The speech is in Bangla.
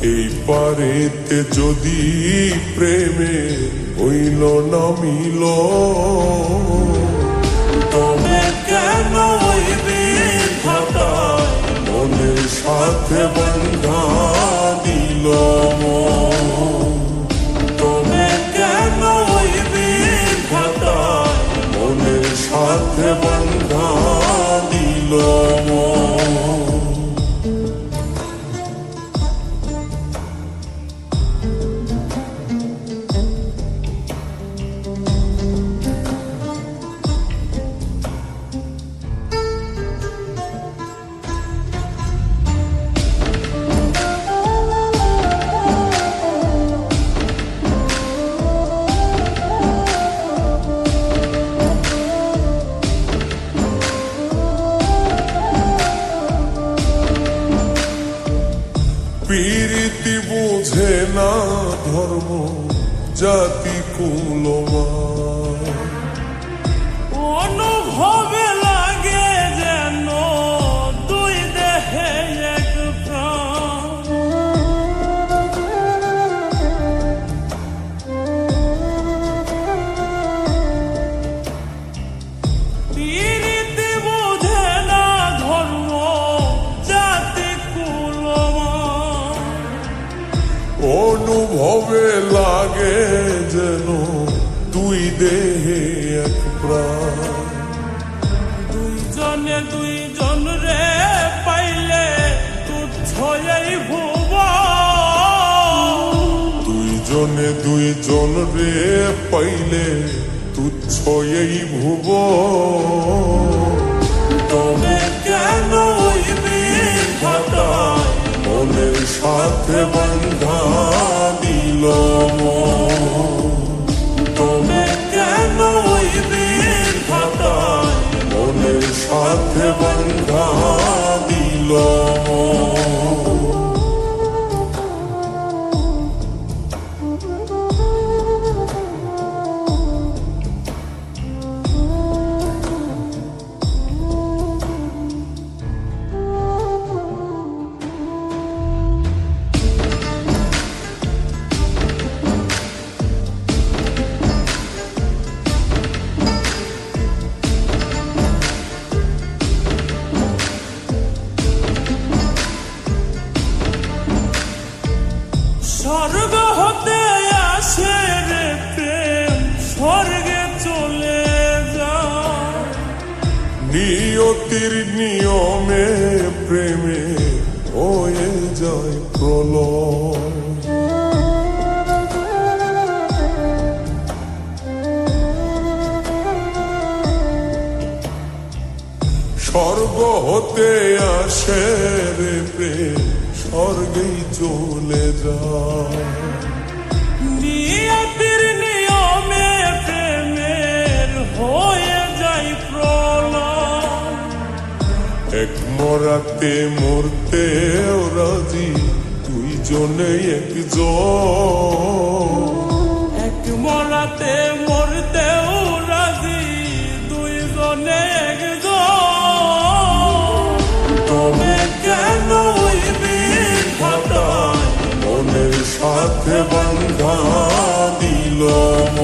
এই পারেতে যদি প্রেমে হইল না মিল, তবে কেন ওই বিধাতায় মনের সাথে বন্ধা দিল মন? তবে কেন ওই বিধাতায় মনের সাথে বন্ধা দিল মন? পীরিতি বুঝে না ধর্ম জাতি কুলমান, অনুভবে লাগে যেন দুই দেহে এক প্রাণ। পীরিতি বুঝে না ধর্ম জাতি কুলমান, অনুভবে লাগে যেন দুই দেহে এক প্রাণ। দুইজনে দুইজন রে পাইলে তুচ্ছ এই ভুব। দুইজনে দুইজন রে পাইলে তুচ্ছ এই ভুব। তবে কেন ওই বিধাতায় মনের সাথে বন্ধা দিল মন? তবে কেন ওই বিধাতায় মনের সাথে বন্ধা দিল মন? স্বর্গ হতে আসে রে প্রেম, স্বর্গে চলে যায়। নিয়তির নিয়মে প্রেমে হয়ে যায় প্রলয়। স্বর্গ হতে আসে রে প্রেম, স্বর্গেই চলে যায়। নিয়তির নিয়মে প্রেমের হয়ে যায় প্রলয়। এক মরাতে মরতে রাজি দুইজনে একজন। এক মরাতে মরতেও রাজি দুইজনে একজন। তবে কেন ওই বিধাতায় মনের সাথে বন্ধা দিল মন?